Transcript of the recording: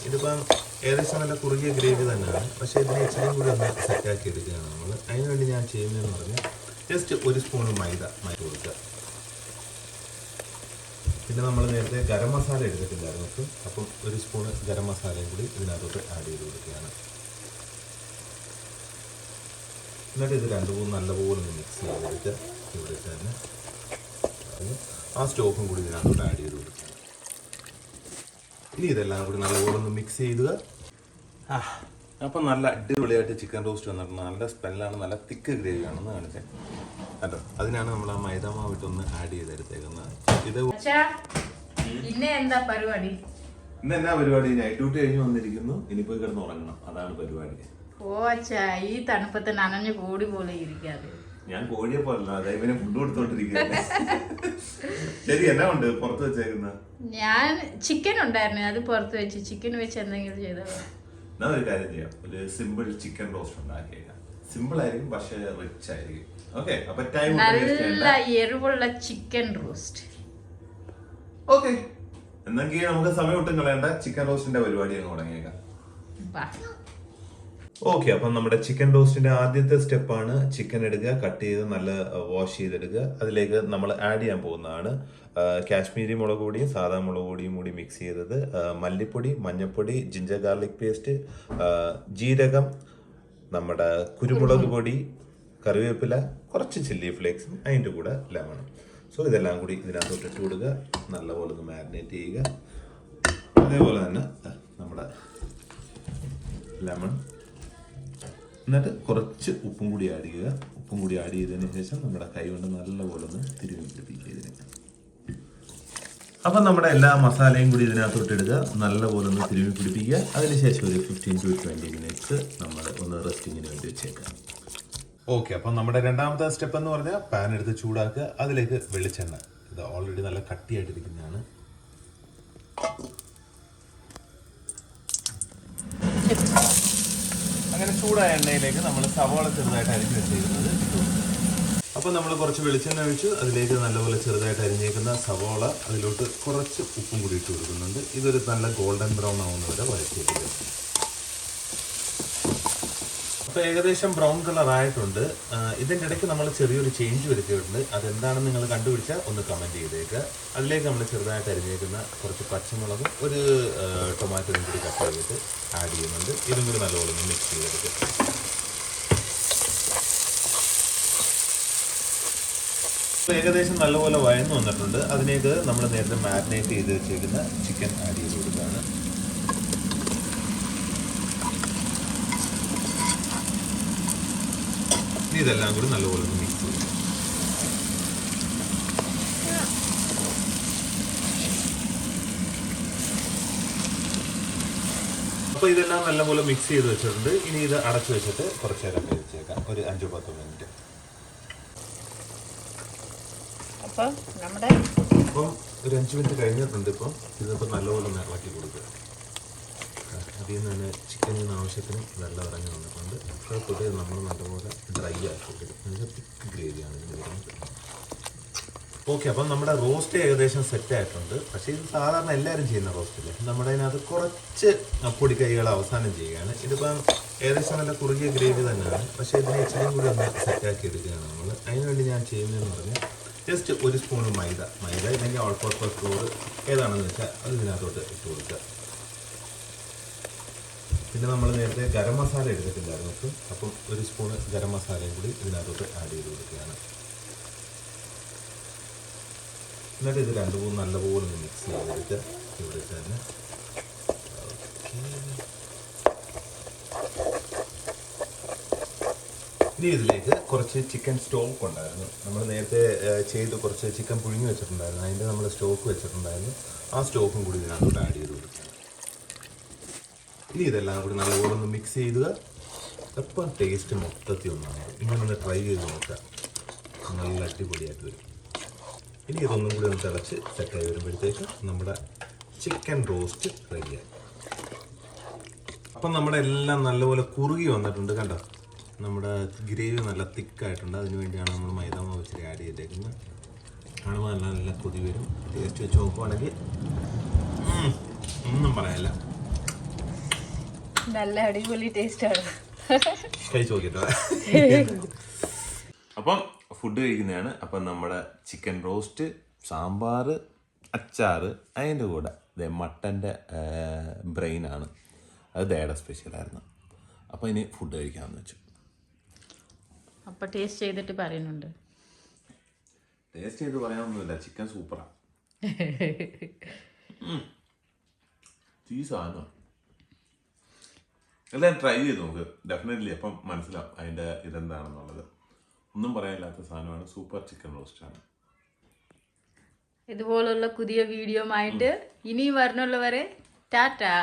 ഇതിപ്പം ഏകദേശം നല്ല കുറുകിയ ഗ്രേവി തന്നെയാണ്, പക്ഷേ ഇതിനെ ഇച്ചിരി കൂടി ഒന്ന് സെറ്റാക്കി എടുക്കുകയാണ് നമ്മൾ. അതിനുവേണ്ടി ഞാൻ ചെയ്യുന്നതെന്ന് പറഞ്ഞാൽ ജസ്റ്റ് ഒരു സ്പൂൺ മൈദ കൊടുക്കുക. പിന്നെ നമ്മൾ നേരത്തെ ഗരം മസാല എടുത്തിട്ടില്ലായിരുന്നു, അപ്പം ഒരു സ്പൂണ് ഗരം മസാലയും കൂടി ഇതിനകത്തോട്ട് ആഡ് ചെയ്ത് കൊടുക്കുകയാണ്. എന്നിട്ട് ഇത് രണ്ടു മൂന്ന് നല്ലപോലെ ഒന്ന് മിക്സ് ചെയ്തെടുക്കുക. ഇവിടെ തന്നെ ആ സ്റ്റോക്കും കൂടി ഇതിനകത്തോട്ട് ആഡ് ചെയ്ത് കൊടുക്കുക. ഇനി ഇതെല്ലാം കൂടി നല്ലപോലെ ഒന്ന് മിക്സ് ചെയ്യുക. അപ്പം നല്ല അടിപൊളിയായിട്ട് ചിക്കൻ റോസ്റ്റ് വന്നിട്ടുണ്ട്. നല്ല സ്മെല്ലാണ്, നല്ല തിക്ക് ഗ്രേവി ആണെന്ന് കാണിച്ചത് കേട്ടോ. അതിനാണ് നമ്മൾ ആ മൈദ മാവിട്ടൊന്ന് ആഡ് ചെയ്തെടുത്തേക്കുന്നത്. ഇത് ഇന്ന് എന്താ പരിപാടി? ഇന്ന് എന്നാ പരിപാടി? നൈറ്റ് ഡ്യൂട്ടി കഴിഞ്ഞ് വന്നിരിക്കുന്നു, ഇനിയിപ്പോൾ കിടന്ന് ഉറങ്ങണം, അതാണ് പരിപാടി. ഓ അച്ഛാ, ഈ തണുപ്പത്ത് നനഞ്ഞു കോടി പോലെ ഇരിക്കാതെ. ഞാൻ കോഴിയെ പോലല്ല, അതായത് ഫുഡ് കൊടുത്തോണ്ടിരിക്കുകയാണ്. ശരി, എന്നാ ഉണ്ട് പുറത്ത് വെച്ചേക്കുന്ന? ഞാൻ ചിക്കൻ ഉണ്ടായിരുന്നു, അത് പുറത്ത് വെച്ച് ചിക്കൻ വെച്ച് എന്തെങ്കിലും ചെയ്തോ. ഞാൻ ഒരു കാര്യം ചെയ്യാം, ഒരു സിമ്പിൾ ചിക്കൻ റോസ്റ്റ് ഉണ്ടാക്കിയേക്കാം. സിമ്പിൾ ആയിരിക്കും, പക്ഷേ റിച്ച് ആയിരിക്കും. ഓക്കെ, അപ്പൊ ടൈം നല്ല എരിവുള്ള ചിക്കൻ റോസ്റ്റ്. ഓക്കെ, എന്നെങ്കിൽ നമുക്ക് സമയം ഒട്ടും കളയണ്ട, ചിക്കൻ റോസ്റ്റിന്റെ പരിപാടി അങ്ങ് തുടങ്ങിയേക്കാം. ഓക്കെ, അപ്പം നമ്മുടെ ചിക്കൻ റോസ്റ്റിന്റെ ആദ്യത്തെ സ്റ്റെപ്പാണ് ചിക്കൻ എടുക്കുക, കട്ട് ചെയ്ത് നല്ല വാഷ് ചെയ്തെടുക്കുക. അതിലേക്ക് നമ്മൾ ആഡ് ചെയ്യാൻ പോകുന്നതാണ് കാശ്മീരി മുളക് പൊടിയും സാധാ മുളക് പൊടിയും കൂടി മിക്സ് ചെയ്തത്, മല്ലിപ്പൊടി, മഞ്ഞൾപ്പൊടി, ജിഞ്ചർ ഗാർലിക് പേസ്റ്റ്, ജീരകം, നമ്മുടെ കുരുമുളക് പൊടി, കറിവേപ്പില, കുറച്ച് ചില്ലി ഫ്ലേക്സും അതിൻ്റെ കൂടെ ലെമണും. സോ ഇതെല്ലാം കൂടി ഇതിനകത്തോട്ട് ഇട്ട് കൊടുക്കുക, നല്ലപോലെ ഒന്ന് മാരിനേറ്റ് ചെയ്യുക. അതേപോലെ തന്നെ നമ്മുടെ ലെമൺ, എന്നിട്ട് കുറച്ച് ഉപ്പും കൂടി ആഡ് ചെയ്യുക. ഉപ്പും കൂടി ആഡ് ചെയ്തതിന് ശേഷം നമ്മുടെ കൈ കൊണ്ട് നല്ലപോലെ ഒന്ന് തിരുമ്മി പിടിപ്പിക്കുക ഇതിന്. അപ്പം നമ്മുടെ എല്ലാ മസാലയും കൂടി ഇതിനകത്തോട്ട് ഇടുക, നല്ലപോലെ ഒന്ന് തിരുമ്മി പിടിപ്പിക്കുക. അതിനുശേഷം ഒരു 15 to 20 മിനിറ്റ്സ് നമ്മൾ ഒന്ന് റെസ്റ്റിങ്ങിന് വേണ്ടി വെച്ചേക്കാം. ഓക്കെ, അപ്പം നമ്മുടെ രണ്ടാമത്തെ സ്റ്റെപ്പ് എന്ന് പറഞ്ഞാൽ പാൻ എടുത്ത് ചൂടാക്കുക, അതിലേക്ക് വെളിച്ചെണ്ണ. ഇത് ഓൾറെഡി നല്ല കട്ടിയായിട്ടിരിക്കുന്നതാണ്. അങ്ങനെ ചൂടായ എണ്ണയിലേക്ക് നമ്മൾ സവാള ചെറുതായിട്ട് അരിഞ്ഞ് വെച്ചിരിക്കുന്നത് ഇട്ടു. അപ്പോൾ നമ്മൾ കുറച്ച് വെളിച്ചെണ്ണ ഒഴിച്ചു, അതിലേക്ക് നല്ലപോലെ ചെറുതായിട്ട് അരിഞ്ഞേക്കുന്ന സവാള അതിലോട്ട് കുറച്ച് ഉപ്പും കൂടി ഇട്ട് കൊടുക്കുന്നുണ്ട്. ഇതൊരു നല്ല ഗോൾഡൻ ബ്രൗൺ ആവുന്ന വരെ വഴറ്റിയെടുക്കുക. അപ്പോൾ ഏകദേശം ബ്രൗൺ കളർ ആയിട്ടുണ്ട്. ഇതിൻ്റെ ഇടയ്ക്ക് നമ്മൾ ചെറിയൊരു ചേഞ്ച് വരുത്തിയിട്ടുണ്ട്. അതെന്താണെന്ന് നിങ്ങൾ കണ്ടുപിടിച്ചാൽ ഒന്ന് കമൻറ്റ് ചെയ്തേക്കുക. അതിലേക്ക് നമ്മൾ ചെറുതായിട്ട് അരിഞ്ഞേക്കുന്ന കുറച്ച് പച്ചമുളകും ഒരു ടൊമാറ്റോയും കൂടി കട്ട് ചെയ്തിട്ട് ആഡ് ചെയ്യുന്നുണ്ട്. ഇതും കൂടി നല്ലപോലെ ഒന്ന് മിക്സ് ചെയ്തെടുക്കുക. ഏകദേശം നല്ലപോലെ വഴന്നു വന്നിട്ടുണ്ട്. അതിലേക്ക് നമ്മൾ നേരത്തെ മാരിനേറ്റ് ചെയ്ത് വെച്ചേക്കുന്ന ചിക്കൻ ആഡ് ചെയ്ത് കൊടുക്കുകയാണ്. ഇതെല്ലാം കൂടി നല്ലപോലെ ഒന്ന് മിക്സ് ചെയ്യും. അപ്പോൾ ഇതെല്ലാം നല്ലപോലെ മിക്സ് ചെയ്ത് വെച്ചിട്ടുണ്ട്. ഇനി ഇത് അടച്ചു വെച്ചിട്ട് കുറച്ച് നേരം വേവിച്ചേക്കാം, ഒരു 5-10 മിനിറ്റ്. അപ്പം ഒരു 5 മിനിറ്റ് കഴിഞ്ഞിട്ടുണ്ട്. ഇപ്പം ഇതിപ്പോൾ നല്ലപോലെ ഒന്ന് ഇളക്കി കൊടുക്കുക. അതിൽ നിന്ന് തന്നെ ചിക്കനിൽ നിന്ന് ആവശ്യത്തിന് വെള്ളം ഇറങ്ങി വന്നിട്ടുണ്ട്. കുഴപ്പമില്ല, നമ്മൾ നല്ലപോലെ ഡ്രൈ ആക്കിയിട്ടിടും. അതിൻ്റെ തിക്ക് ഗ്രേവിയാണ് ഇതിന് വരുന്നത്. ഓക്കെ, അപ്പം നമ്മുടെ റോസ്റ്റ് ഏകദേശം സെറ്റ് ആയിട്ടുണ്ട്. പക്ഷേ ഇത് സാധാരണ എല്ലാവരും ചെയ്യുന്ന റോസ്റ്റില്ലേ, നമ്മുടെ അതിനകത്ത് കുറച്ച് പൊടിക്കൈകൾ അവസാനം ചെയ്യുകയാണ്. ഇതിപ്പം ഏകദേശം നല്ല കുറുകിയ ഗ്രേവി തന്നെയാണ്, പക്ഷേ ഇതിനെ ഇച്ചിരി കൂടി ഒന്ന് സെറ്റാക്കി എടുക്കുകയാണ് നമ്മൾ. അതിനുവേണ്ടി ഞാൻ ചെയ്യുന്നതെന്ന് പറഞ്ഞാൽ ജസ്റ്റ് ഒരു സ്പൂൺ മൈദ ഇല്ലെങ്കിൽ ഓൾ പർപ്പസ് ഫ്ലോർ ഏതാണെന്ന് വെച്ചാൽ അത് ഇതിനകത്തോട്ട് ഇട്ട് കൊടുക്കുക. പിന്നെ നമ്മൾ നേരത്തെ ഗരം മസാല എടുത്തിട്ടില്ലായിരുന്നു, അപ്പം ഒരു സ്പൂണ് ഗരം മസാലയും കൂടി ഇതിനകത്തോട്ട് ആഡ് ചെയ്ത് കൊടുക്കുകയാണ്. എന്നിട്ട് ഇത് രണ്ടു മൂന്ന് നല്ലപോലെ ഒന്ന് മിക്സ് ചെയ്തെടുക്കുക. ഇവിടെ തന്നെ ഇനി ഇതിലേക്ക് കുറച്ച് ചിക്കൻ സ്റ്റോക്ക് ഉണ്ടായിരുന്നു. നമ്മൾ നേരത്തെ ചെയ്ത് കുറച്ച് ചിക്കൻ പുഴുങ്ങി വെച്ചിട്ടുണ്ടായിരുന്നു, അതിൻ്റെ നമ്മൾ സ്റ്റോക്ക് വെച്ചിട്ടുണ്ടായിരുന്നു. ആ സ്റ്റോക്കും കൂടി ഇതിനകത്തോട്ട് ആഡ് ചെയ്ത് കൊടുക്കുകയാണ്. ഇനി ഇതെല്ലാം കൂടി നല്ലപോലെ ഒന്ന് മിക്സ് ചെയ്യുക. എപ്പം ടേസ്റ്റ് മൊത്തത്തിൽ ഒന്നാണ്. ഇങ്ങനൊന്ന് ട്രൈ ചെയ്ത് നോക്കുക, നല്ല അടിപൊളിയായിട്ട് വരും. ഇനി ഇതൊന്നും കൂടി ഒന്ന് തിളച്ച് സെറ്റായി വരുമ്പോഴത്തേക്ക് നമ്മുടെ ചിക്കൻ റോസ്റ്റ് റെഡിയായി. അപ്പം നമ്മുടെ എല്ലാം നല്ലപോലെ കുറുകി വന്നിട്ടുണ്ട്. കണ്ടോ, നമ്മുടെ ഗ്രേവി നല്ല തിക്കായിട്ടുണ്ട്. അതിന് വേണ്ടിയാണ് നമ്മൾ മൈദാമാവ് ഇച്ചിരി ആഡ് ചെയ്തേക്കുന്നത്. കാണുമ്പോൾ നല്ല നല്ല കൊതി വരും. ടേസ്റ്റ് വെച്ച് നോക്കുവാണെങ്കിൽ ഒന്നും പറയാനില്ല. നല്ല അടിപൊളി ടേസ്റ്റ് ആണ്. കഴിച്ചു നോക്കിട്ടോ. അപ്പം ഫുഡ് കഴിക്കുന്നതാണ്. അപ്പം നമ്മുടെ ചിക്കൻ റോസ്റ്റ്, സാമ്പാർ, അച്ചാറ്, അതിൻ്റെ കൂടെ മട്ടൻ്റെ ബ്രെയിനാണ്, അത് ദയുടെ സ്പെഷ്യലായിരുന്നു. അപ്പം ഇനി ഫുഡ് കഴിക്കാമെന്ന് വെച്ചു. അപ്പൊ ടേസ്റ്റ് ചെയ്തിട്ട് പറയുന്നുണ്ട്. ടേസ്റ്റ് ചെയ്ത് പറയാനൊന്നുമില്ല, ചിക്കൻ സൂപ്പറാണ്. ഈ സാധനം എല്ലാം ട്രൈ ചെയ്ത് നോക്ക്, ഡെഫിനറ്റ്ലി അപ്പം മനസ്സിലാവും അതിൻ്റെ ഇതെന്താണെന്നുള്ളത്. ഒന്നും പറയാനില്ലാത്ത സാധനമാണ്, സൂപ്പർ ചിക്കൻ റോസ്റ്റാണ്. ഇതുപോലുള്ള പുതിയ വീഡിയോ ആയിട്ട് ഇനി വരണുള്ളവരെ ടാറ്റാ.